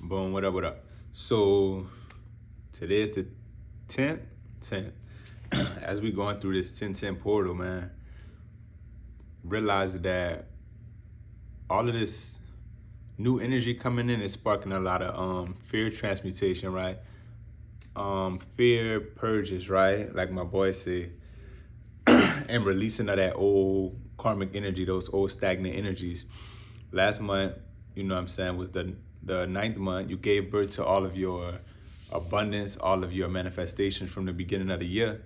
Boom, what up, what up? So today is the 10th, 10th. As we going through this 1010 portal, man, realize that all of this new energy coming in is sparking a lot of fear transmutation, right? Fear purges, right? Like my boy say, and releasing of that old karmic energy, those old stagnant energies. Last month, you know what I'm saying, was the ninth month. You gave birth to all of your abundance, all of your manifestations from the beginning of the year.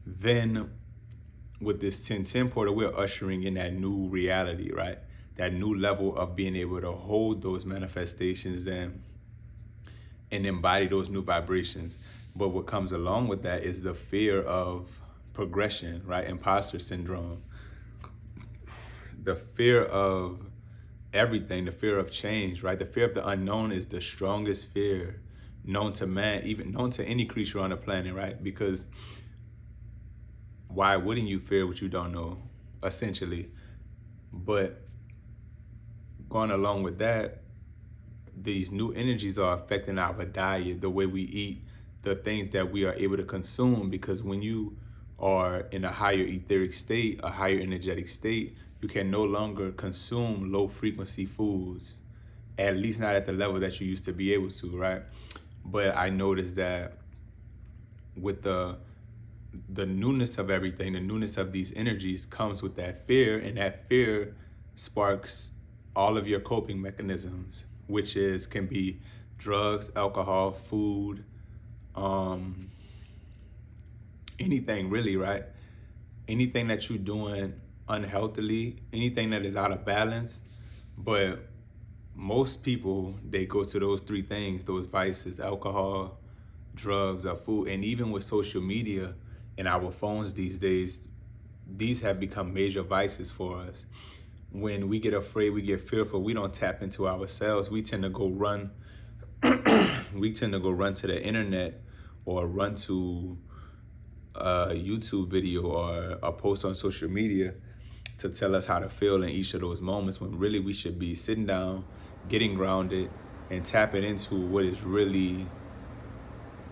Then with this 1010 portal, we're ushering in that new reality, right? That new level of being able to hold those manifestations and embody those new vibrations. But what comes along with that is the fear of progression, right? Imposter syndrome. The fear of everything, the fear of change, right? The fear of the unknown is the strongest fear known to man, even known to any creature on the planet, right? Because why wouldn't you fear what you don't know, essentially? But going along with that, these new energies are affecting our diet, the way we eat, the things that we are able to consume, because when you are in a higher etheric state, a higher energetic state, you can no longer consume low frequency foods, at least not at the level that you used to be able to, right? But I noticed that with the newness of everything, the newness of these energies comes with that fear, and that fear sparks all of your coping mechanisms, which can be drugs, alcohol, food, anything really, right? Anything that you're doing unhealthily, anything that is out of balance. But most people, they go to those three things, those vices: alcohol, drugs, or food. And even with social media and our phones these days, these have become major vices for us. When we get afraid, we get fearful, we don't tap into ourselves. We tend to go run to the internet, or run to a YouTube video or a post on social media to tell us how to feel in each of those moments, when really we should be sitting down, getting grounded, and tapping into what is really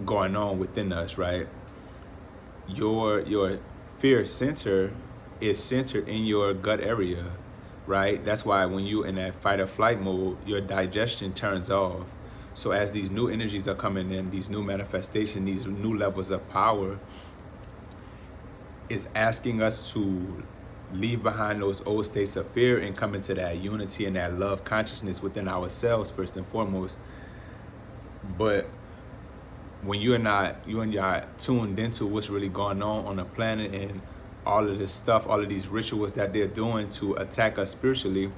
going on within us, right? Your fear center is centered in your gut area, right? That's why when you're in that fight or flight mode, your digestion turns off. So as these new energies are coming in, these new manifestations, these new levels of power, it's asking us to leave behind those old states of fear and come into that unity and that love consciousness within ourselves first and foremost. But when you're not tuned into what's really going on the planet, and all of this stuff, all of these rituals that they're doing to attack us spiritually,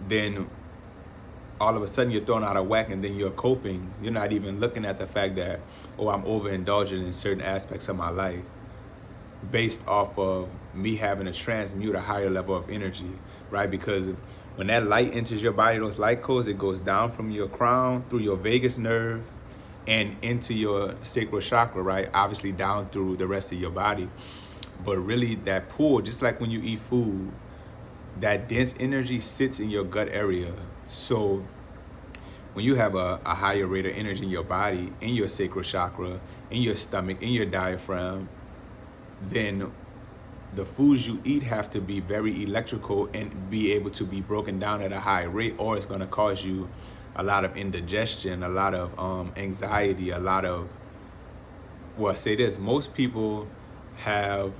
then all of a sudden you're thrown out of whack, and then you're coping. You're not even looking at the fact that, oh, I'm overindulging in certain aspects of my life based off of me having to transmute a higher level of energy, right? Because when that light enters your body, those light codes, it goes down from your crown through your vagus nerve and into your sacral chakra, right? Obviously down through the rest of your body. But really that pull, just like when you eat food, that dense energy sits in your gut area. So when you have a higher rate of energy in your body, in your sacral chakra, in your stomach, in your diaphragm, then the foods you eat have to be very electrical and be able to be broken down at a high rate, or it's going to cause you a lot of indigestion, a lot of anxiety, a lot of, well, say this, most people have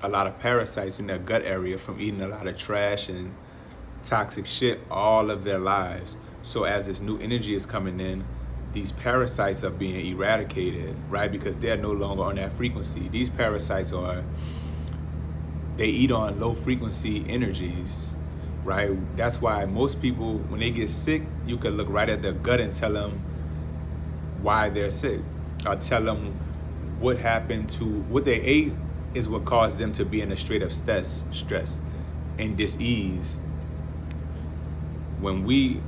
a lot of parasites in their gut area from eating a lot of trash and toxic shit all of their lives. So as this new energy is coming in, these parasites are being eradicated, right? Because they're no longer on that frequency. These parasites they eat on low frequency energies, right? That's why most people, when they get sick, you can look right at their gut and tell them why they're sick, or tell them what happened to what they ate is what caused them to be in a state of stress and dis-ease. When we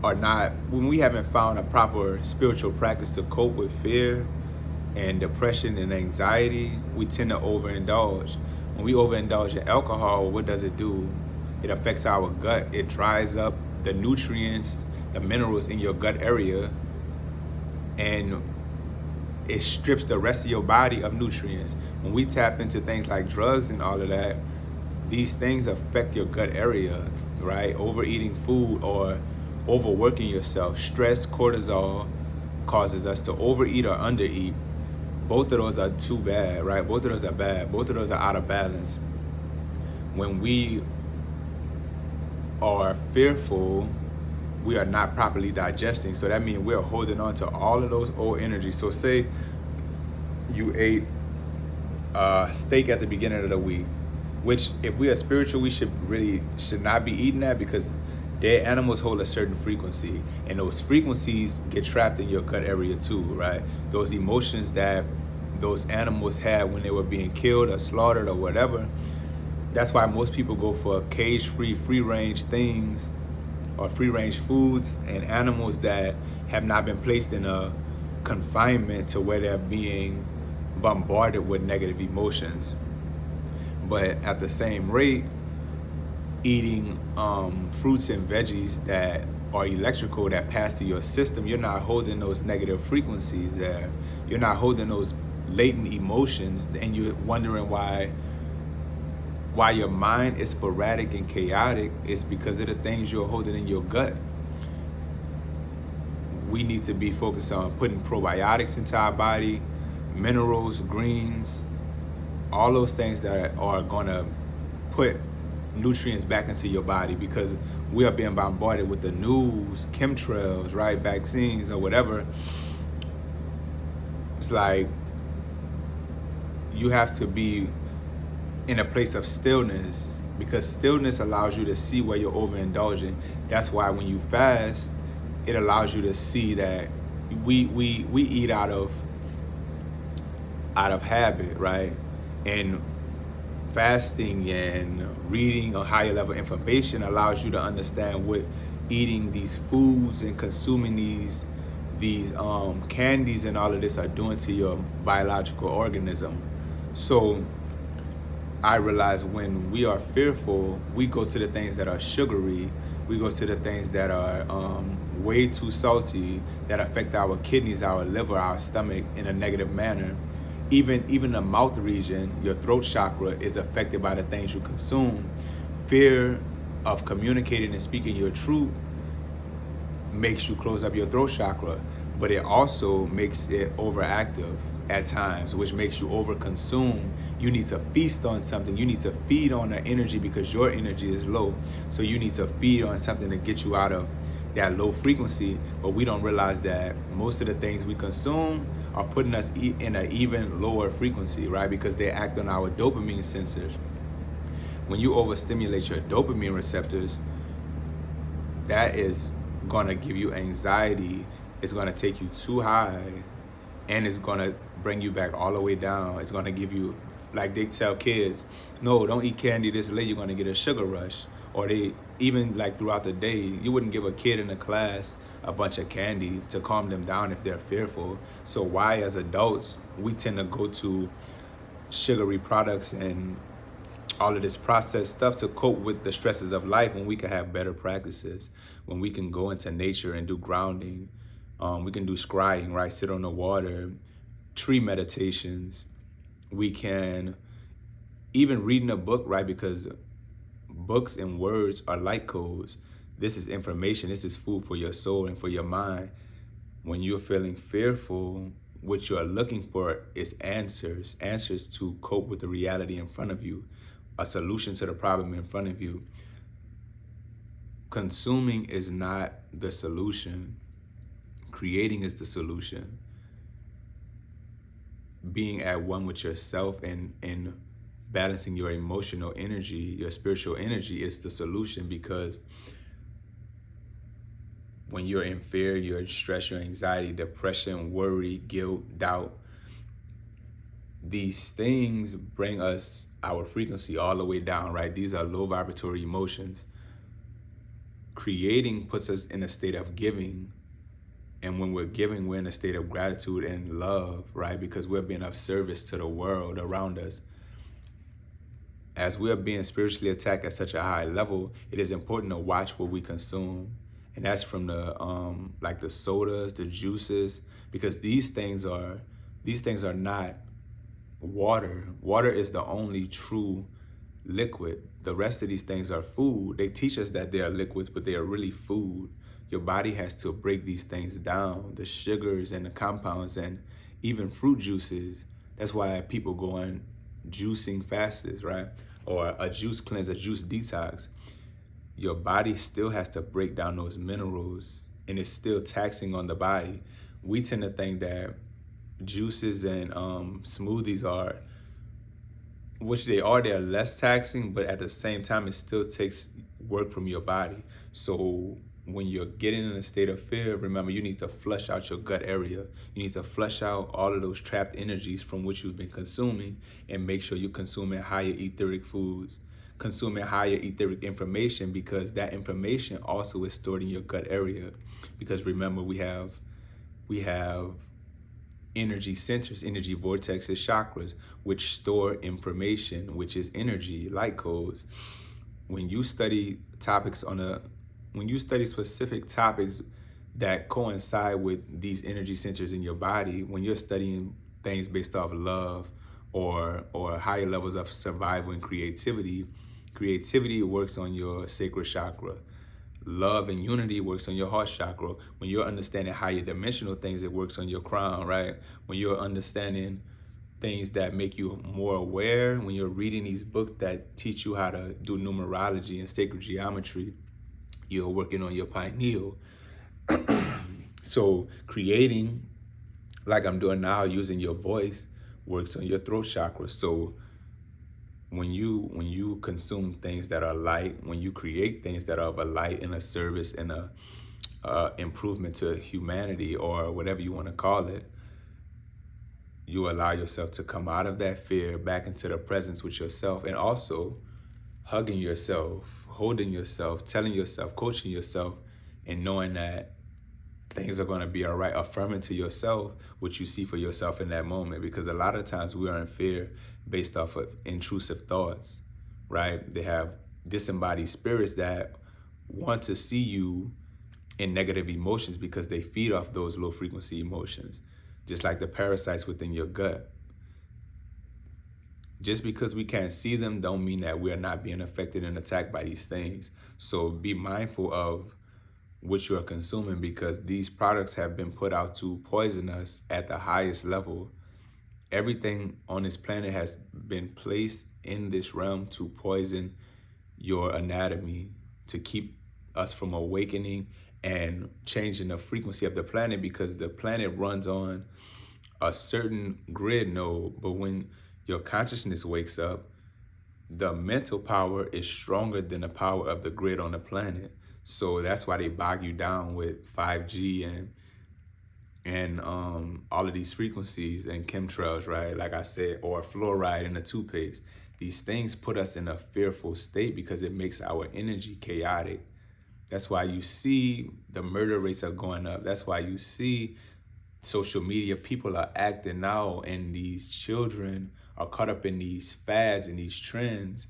haven't found a proper spiritual practice to cope with fear and depression and anxiety, we tend to overindulge. When we overindulge in alcohol, what does it do? It affects our gut. It dries up the nutrients the minerals in your gut area, and it strips the rest of your body of nutrients. When we tap into things like drugs and all of that, these things affect your gut area, right? Overeating food or overworking yourself. Stress, cortisol causes us to overeat or undereat. Both of those are too bad, right? Both of those are bad. Both of those are out of balance. When we are fearful, we are not properly digesting. So that means we're holding on to all of those old energies. So say you ate steak at the beginning of the week, which if we are spiritual, we should not be eating that, because dead animals hold a certain frequency, and those frequencies get trapped in your gut area too, right? Those emotions that those animals had when they were being killed or slaughtered or whatever. That's why most people go for cage-free, free-range things or free-range foods and animals that have not been placed in a confinement to where they're being bombarded with negative emotions. But at the same rate, eating fruits and veggies that are electrical, that pass to your system, you're not holding those negative frequencies there. You're not holding those latent emotions, and you're wondering why your mind is sporadic and chaotic. Is because of the things you're holding in your gut. We need to be focused on putting probiotics into our body, minerals, greens, all those things that are gonna put nutrients back into your body, because we are being bombarded with the news, chemtrails, right, vaccines or whatever. It's like you have to be in a place of stillness, because stillness allows you to see where you're overindulging. That's why when you fast, it allows you to see that we eat out of habit, right? And fasting and reading a higher level information allows you to understand what eating these foods and consuming these candies and all of this are doing to your biological organism. So I realize when we are fearful, we go to the things that are sugary, we go to the things that are way too salty, that affect our kidneys, our liver, our stomach in a negative manner. Even the mouth region, your throat chakra, is affected by the things you consume. Fear of communicating and speaking your truth makes you close up your throat chakra, but it also makes it overactive at times, which makes you overconsume. You need to feast on something. You need to feed on the energy, because your energy is low. So you need to feed on something to get you out of that low frequency. But we don't realize that most of the things we consume are putting us in an even lower frequency, right? Because they act on our dopamine sensors. When you overstimulate your dopamine receptors, that is gonna give you anxiety. It's gonna take you too high, and it's gonna bring you back all the way down. It's gonna give you, like they tell kids, no, don't eat candy this late, you're gonna get a sugar rush. Or they, even like throughout the day, you wouldn't give a kid in a class a bunch of candy to calm them down if they're fearful. So why, as adults, we tend to go to sugary products and all of this processed stuff to cope with the stresses of life, when we can have better practices, when we can go into nature and do grounding, we can do scrying, right? Sit on the water, tree meditations. We can even reading a book, right? Because books and words are light codes. This is information. This is food for your soul and for your mind. When you're feeling fearful, what you're looking for is answers to cope with the reality in front of you, a solution to the problem in front of you. Consuming is not the solution. Creating is the solution. Being at one with yourself and balancing your emotional energy, your spiritual energy, is the solution, because when you're in fear, you're in stress, your anxiety, depression, worry, guilt, doubt, these things bring us our frequency all the way down, right? These are low vibratory emotions. Creating puts us in a state of giving. And when we're giving, we're in a state of gratitude and love, right? Because we're being of service to the world around us. As we're being spiritually attacked at such a high level, it is important to watch what we consume and that's from the like the sodas, the juices, because these things are not water. Water is the only true liquid. The rest of these things are food. They teach us that they are liquids, but they are really food. Your body has to break these things down, the sugars and the compounds and even fruit juices. That's why people go on juicing fasts, right? Or a juice cleanse, a juice detox. Your body still has to break down those minerals, and it's still taxing on the body. We tend to think that juices and smoothies are, which they're less taxing, but at the same time, it still takes work from your body. So when you're getting in a state of fear, remember, you need to flush out your gut area. You need to flush out all of those trapped energies from which you've been consuming, and make sure you're consuming higher etheric foods, consuming higher etheric information, because that information also is stored in your gut area. Because remember, we have energy centers, energy vortexes, chakras, which store information, which is energy, light codes. When you study specific topics that coincide with these energy centers in your body, when you're studying things based off love or higher levels of survival and creativity works on your sacral chakra. Love and unity works on your heart chakra. When you're understanding higher dimensional things, it works on your crown, right? When you're understanding things that make you more aware, when you're reading these books that teach you how to do numerology and sacred geometry, you're working on your pineal. So creating, like I'm doing now, using your voice, works on your throat chakra. So when you consume things that are light, when you create things that are of a light and a service and a improvement to humanity, or whatever you want to call it, you allow yourself to come out of that fear back into the presence with yourself, and also hugging yourself, holding yourself, telling yourself, coaching yourself, and knowing that things are going to be all right, affirming to yourself what you see for yourself in that moment. Because a lot of times we are in fear based off of intrusive thoughts, right? They have disembodied spirits that want to see you in negative emotions because they feed off those low frequency emotions, just like the parasites within your gut. Just because we can't see them don't mean that we are not being affected and attacked by these things. So be mindful of what you are consuming, because these products have been put out to poison us at the highest level. Everything on this planet has been placed in this realm to poison your anatomy, to keep us from awakening and changing the frequency of the planet, because the planet runs on a certain grid node. But when your consciousness wakes up, the mental power is stronger than the power of the grid on the planet. So that's why they bog you down with 5G and all of these frequencies and chemtrails, right? Like I said, or fluoride in the toothpaste. These things put us in a fearful state because it makes our energy chaotic. That's why you see the murder rates are going up. That's why you see social media, people are acting out, and these children are caught up in these fads and these trends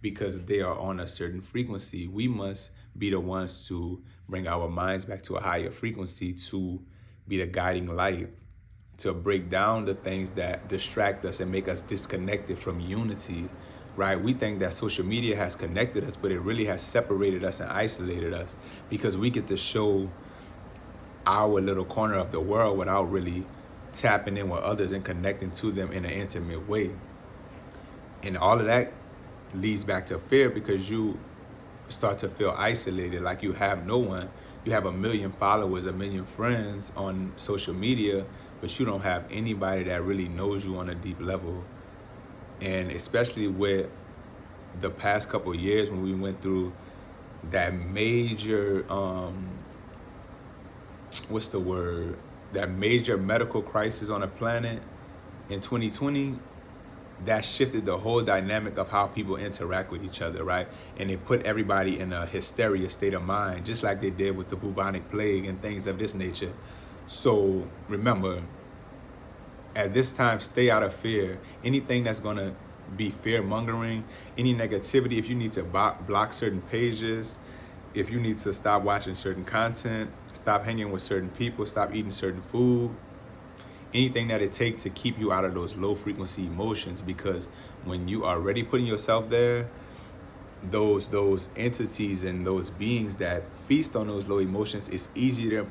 because they are on a certain frequency. We must be the ones to bring our minds back to a higher frequency, to be the guiding light, to break down the things that distract us and make us disconnected from unity, right? We think that social media has connected us, but it really has separated us and isolated us, because we get to show our little corner of the world without really tapping in with others and connecting to them in an intimate way. And all of that leads back to fear, because you start to feel isolated, like you have no one. You have 1 million followers, 1 million friends on social media, but you don't have anybody that really knows you on a deep level. And especially with the past couple of years, when we went through that major, that major medical crisis on the planet in 2020, that shifted the whole dynamic of how people interact with each other, right? And it put everybody in a hysteria state of mind, just like they did with the bubonic plague and things of this nature. So remember, at this time, stay out of fear. Anything that's gonna be fear mongering, any negativity, if you need to block certain pages, if you need to stop watching certain content, stop hanging with certain people, stop eating certain food, anything that it takes to keep you out of those low frequency emotions, because when you are already putting yourself there, those entities and those beings that feast on those low emotions, it's easier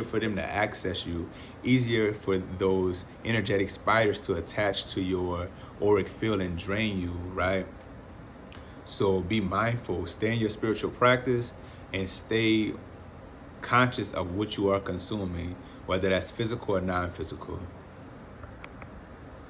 for them to access you, easier for those energetic spiders to attach to your auric field and drain you, right? So be mindful, stay in your spiritual practice, and stay conscious of what you are consuming, whether that's physical or non-physical.